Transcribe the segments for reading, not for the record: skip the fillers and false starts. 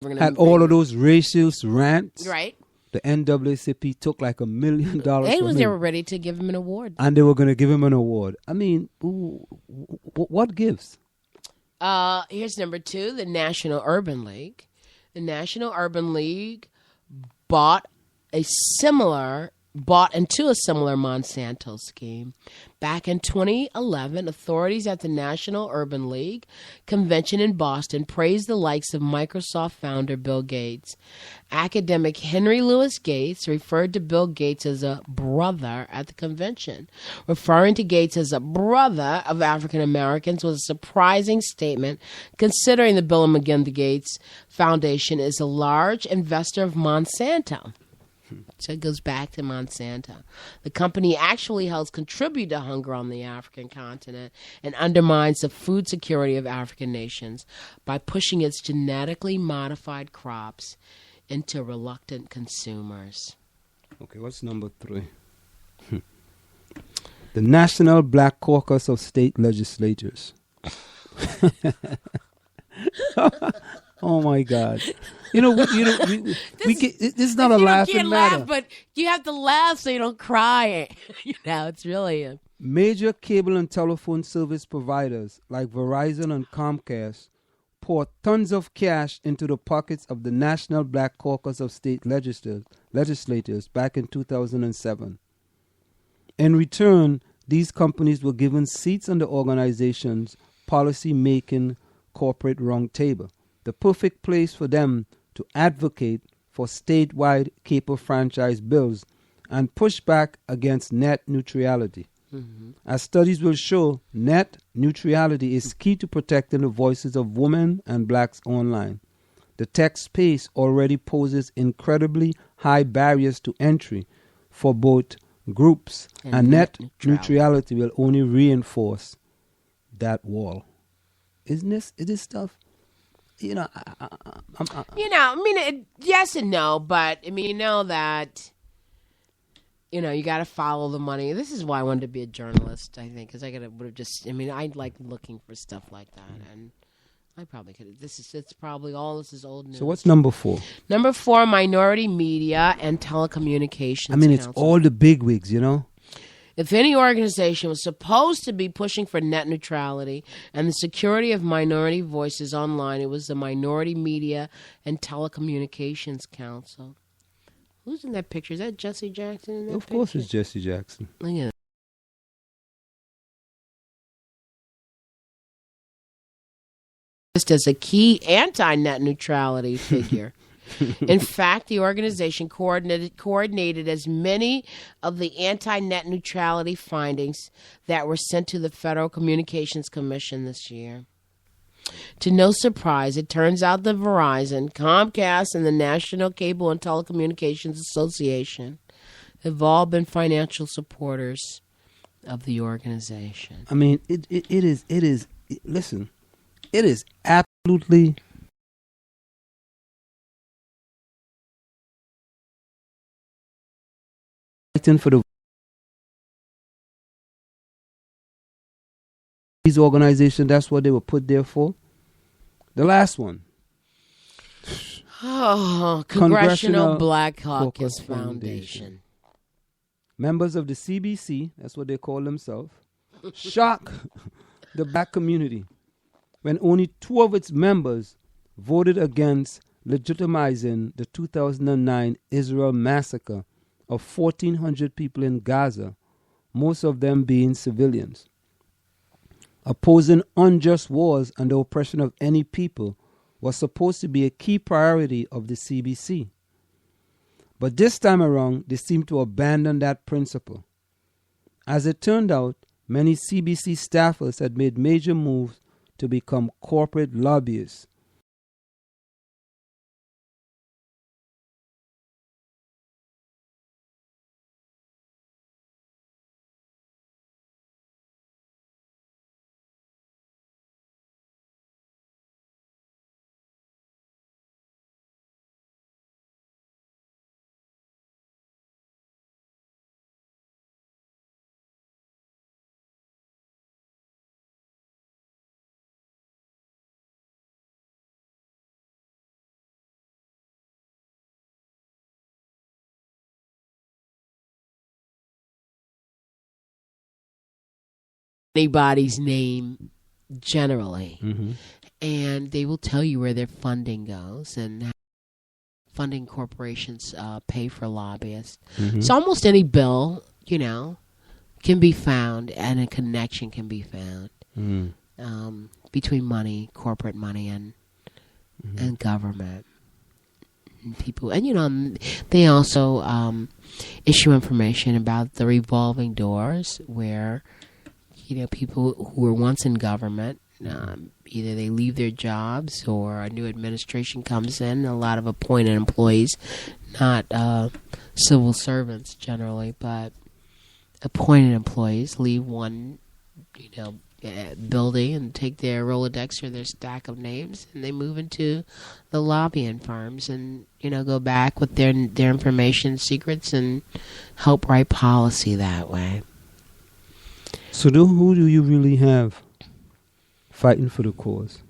We're gonna Had be all of famous. those racist rants. Right. The NAACP took like $1 million from They him. were ready to give him an award. And they were going to give him an award. I mean, what gives? Here's number 2, the National Urban League. The National Urban League bought into a similar Monsanto scheme. Back in 2011, authorities at the National Urban League convention in Boston praised the likes of Microsoft founder Bill Gates. Academic Henry Louis Gates referred to Bill Gates as a brother at the convention. Referring to Gates as a brother of African Americans was a surprising statement, considering the Bill and Melinda Gates Foundation is a large investor of Monsanto. So it goes back to Monsanto. The company actually helps contribute to hunger on the African continent and undermines the food security of African nations by pushing its genetically modified crops into reluctant consumers. Okay, what's number 3? The National Black Caucus of State Legislatures. Oh my God! This is not a laughing matter. Laugh, but you have to laugh so you don't cry. It's really Major cable and telephone service providers like Verizon and Comcast pour tons of cash into the pockets of the National Black Caucus of State Legislators back in 2007. In return, these companies were given seats on the organization's policy-making corporate roundtable, the perfect place for them to advocate for statewide cable franchise bills and push back against net neutrality. Mm-hmm. As studies will show, net neutrality is key to protecting the voices of women and blacks online. The tech space already poses incredibly high barriers to entry for both groups, and net neutrality will only reinforce that wall. Isn't this stuff? Yes and no, but that you got to follow the money. This is why I wanted to be a journalist, I think, because I would have just. I like looking for stuff like that, and I probably could. It's probably all this is old news. So what's number 4? Number 4, Minority Media and Telecommunications. It's Council. all the bigwigs, If any organization was supposed to be pushing for net neutrality and the security of minority voices online, it was the Minority Media and Telecommunications Council. Who's in that picture? Is that Jesse Jackson in that picture? Of course it's Jesse Jackson. Look at that. Just as a key anti-net neutrality figure. In fact, the organization coordinated as many of the anti-net neutrality findings that were sent to the Federal Communications Commission this year. To no surprise, it turns out that Verizon, Comcast, and the National Cable and Telecommunications Association have all been financial supporters of the organization. It is absolutely for these organizations. That's what they were put there for. The last one. Congressional Black Caucus Foundation. Members of the CBC, that's what they call themselves, shock the black community when only 2 of its members voted against legitimizing the 2009 Israel massacre of 1,400 people in Gaza, most of them being civilians. Opposing unjust wars and the oppression of any people was supposed to be a key priority of the CBC. But this time around, they seem to abandon that principle. As it turned out, many CBC staffers had made major moves to become corporate lobbyists anybody's name generally. Mm-hmm. And they will tell you where their funding goes and how funding corporations pay for lobbyists. Mm-hmm. So almost any bill, can be found, and a connection can be found between money, corporate money, and government. And people, and they also issue information about the revolving doors where people who were once in government, either they leave their jobs or a new administration comes in. A lot of appointed employees, not civil servants generally, but appointed employees leave one, building and take their Rolodex or their stack of names, and they move into the lobbying firms and go back with their information secrets and help write policy that way. So who do you really have fighting for the cause?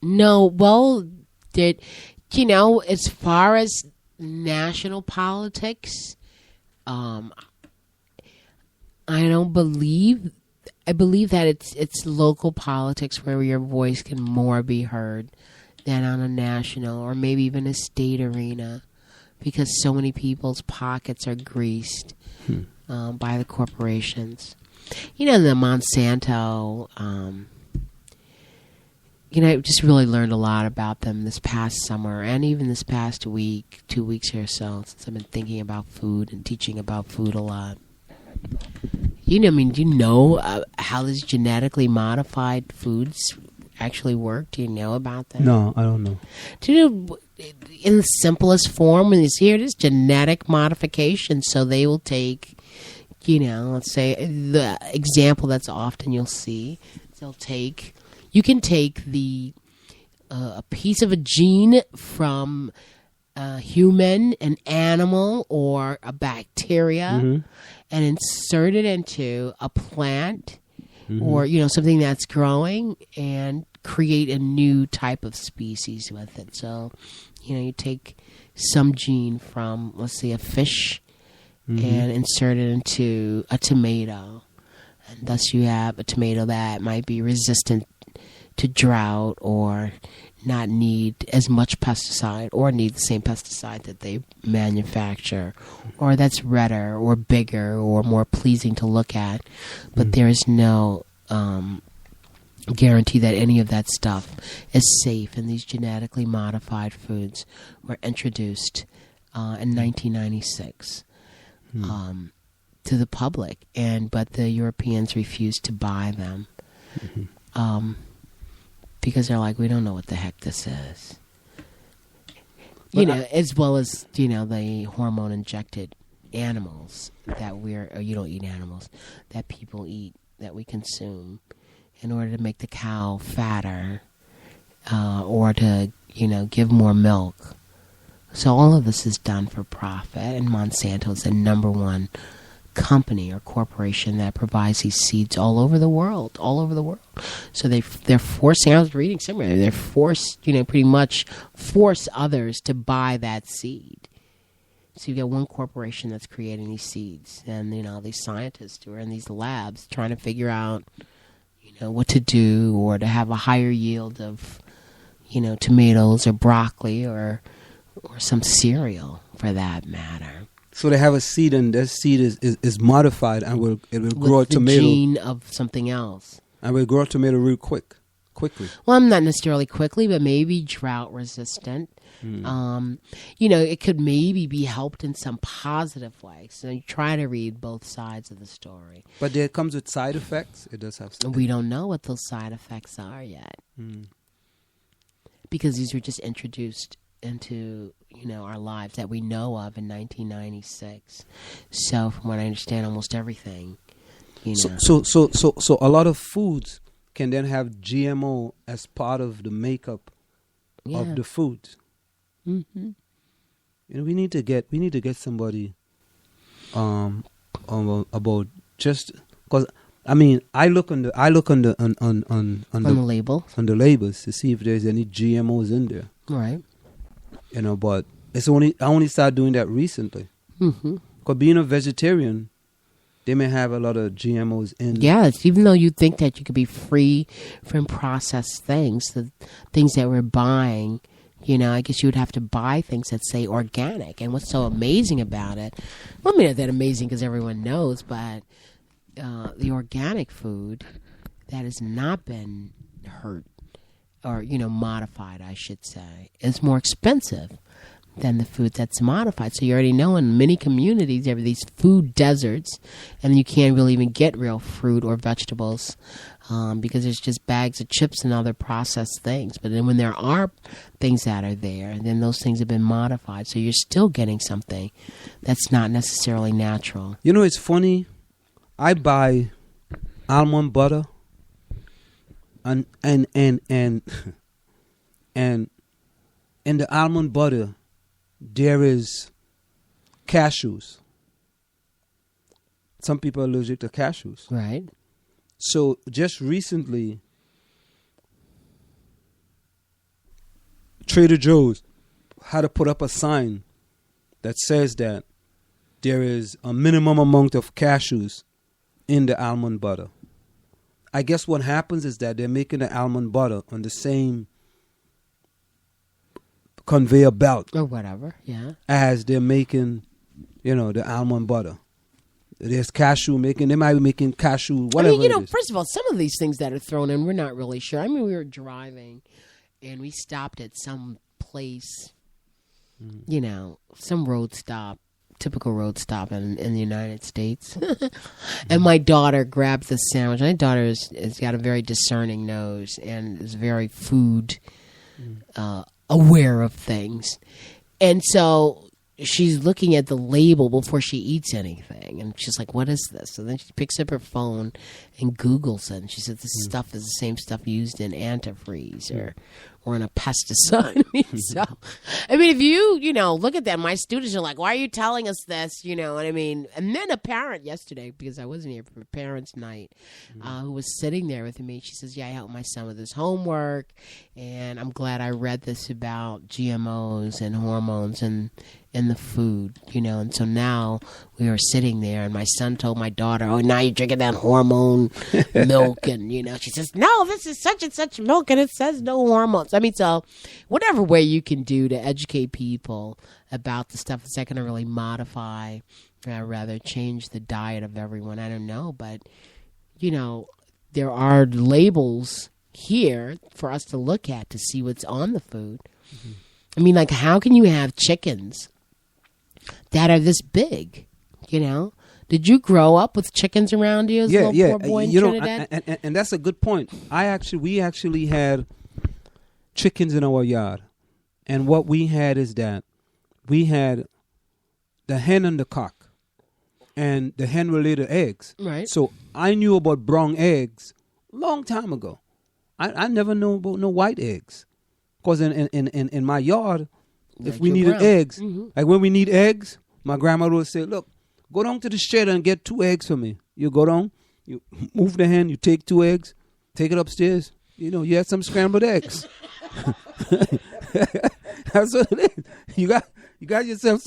No, well, as far as national politics, I believe that it's local politics where your voice can more be heard than on a national or maybe even a state arena, because so many people's pockets are greased by the corporations. The Monsanto, I just really learned a lot about them this past summer and even this past week, 2 weeks or so, since I've been thinking about food and teaching about food a lot. Do you know how these genetically modified foods actually work? Do you know about that? No, I don't know. Do you know, in the simplest form, when you see it is genetic modification, so they will take, let's say the example that's often you'll see, you can take a piece of a gene from a human, an animal, or a bacteria, and insert it into a plant or something that's growing and create a new type of species with it. So, you take some gene from, let's say, a fish and insert it into a tomato. And thus you have a tomato that might be resistant to drought or not need as much pesticide or need the same pesticide that they manufacture, or that's redder or bigger or more pleasing to look at. But there is no guarantee that any of that stuff is safe, and these genetically modified foods were introduced in 1996 to the public, but the Europeans refused to buy them. Because they're like, we don't know what the heck this is. As well as, the hormone-injected animals that you don't eat animals, that people eat, that we consume, in order to make the cow fatter, or to, give more milk. So all of this is done for profit, and Monsanto is the number one company or corporation that provides these seeds all over the world. So they're forcing, I was reading somewhere, they're forced, pretty much force others to buy that seed. So you got one corporation that's creating these seeds, and, these scientists who are in these labs trying to figure out, what to do, or to have a higher yield of, tomatoes or broccoli or some cereal for that matter. So they have a seed, and that seed is modified, and it will grow a tomato. With the gene of something else. And will grow a tomato real quickly. Well, not necessarily quickly, but maybe drought resistant. It could maybe be helped in some positive way. So you try to read both sides of the story. But it comes with side effects? It does have We don't know what those side effects are yet. Because these were just introduced into our lives that we know of in 1996. So from what I understand, almost everything. So a lot of foods can then have GMO as part of the makeup of the food. We need to get somebody about, just because I look on the labels to see if there's any GMOs in there. Right. But I only started doing that recently. Because being a vegetarian, they may have a lot of GMOs in. Yes, even though you think that you could be free from processed things, the things that we're buying, I guess you would have to buy things that say organic. And what's so amazing about it, well, I mean, not that amazing because everyone knows, but the organic food that has not been hurt or, modified, I should say, is more expensive than the food that's modified. So you already know in many communities there are these food deserts, and you can't really even get real fruit or vegetables because there's just bags of chips and other processed things. But then when there are things that are there, then those things have been modified. So you're still getting something that's not necessarily natural. It's funny. I buy almond butter and in the almond butter there is cashews. Some people are allergic to cashews. Right. So just recently, Trader Joe's had to put up a sign that says that there is a minimum amount of cashews in the almond butter. I guess what happens is that they're making the almond butter on the same conveyor belt or whatever, yeah, as they're making, the almond butter. There's cashew making. They might be making cashew, whatever. I mean, first of all, some of these things that are thrown in, we're not really sure. I mean, we were driving, and we stopped at some place, some road stop, typical road stop in the United States. And my daughter grabbed the sandwich. My daughter has got a very discerning nose and is very food aware of things. And so she's looking at the label before she eats anything. And she's like, what is this? So then she picks up her phone and Googles it. And she said, this stuff is the same stuff used in antifreeze or in a pesticide. If you, look at that, my students are like, why are you telling us this? You know what I mean? And then a parent yesterday, because I wasn't here for parents' night, who was sitting there with me, she says, yeah, I helped my son with his homework, and I'm glad I read this about GMOs and hormones and in the food, and so now we were sitting there, and my son told my daughter, oh, now you're drinking that hormone milk, and she says, no, this is such and such milk, and it says no hormones. I mean, so whatever way you can do to educate people about the stuff that's not going to really modify, rather change the diet of everyone, I don't know, but there are labels here for us to look at to see what's on the food. I mean, like, how can you have chickens that are this big, Did you grow up with chickens around you as a little poor boy in Trinidad? And that's a good point. We actually had chickens in our yard. And what we had is that we had the hen and the cock. And the hen will lay the eggs. Right. So I knew about brown eggs a long time ago. I never knew about no white eggs. Because in my yard, if we needed eggs, like when we need eggs, my grandmother would say, look, go down to the shed and get 2 eggs for me. You go down, you move the hen, you take 2 eggs, take it upstairs. You had some scrambled eggs. That's what it is. You got yourself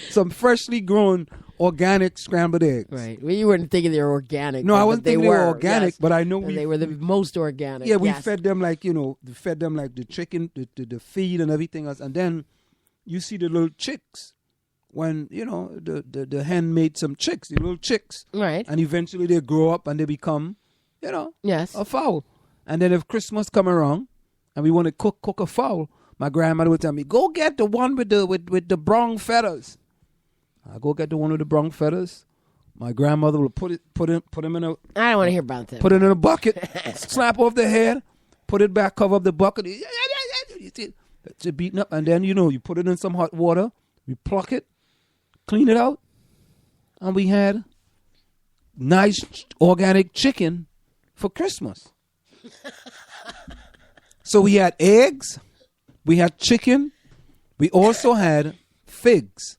some freshly grown organic scrambled eggs. Right. Well, you weren't thinking they were organic. No, I wasn't thinking they were organic, yes. But I know they were the most organic. Yeah, we fed them like, fed them like the chicken, the feed and everything else. And then you see the little chicks when, the hen made some chicks, the little chicks. Right. And eventually they grow up and they become, yes, a fowl. And then if Christmas come around and we want to cook a fowl, my grandmother would tell me, go get the one with the brown feathers. I go get the one with the brown feathers. My grandmother will put him in a. I don't want to hear about that. Put it in a bucket, slap off the head, put it back, cover up the bucket. It's beaten up, and then you put it in some hot water. We pluck it, clean it out, and we had nice organic chicken for Christmas. So we had eggs, we had chicken, we also had figs.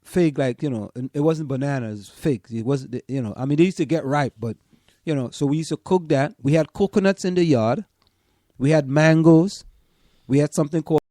Fig, like, it wasn't bananas, figs. It wasn't, I mean, they used to get ripe, but, so we used to cook that. We had coconuts in the yard. We had mangoes. We had something called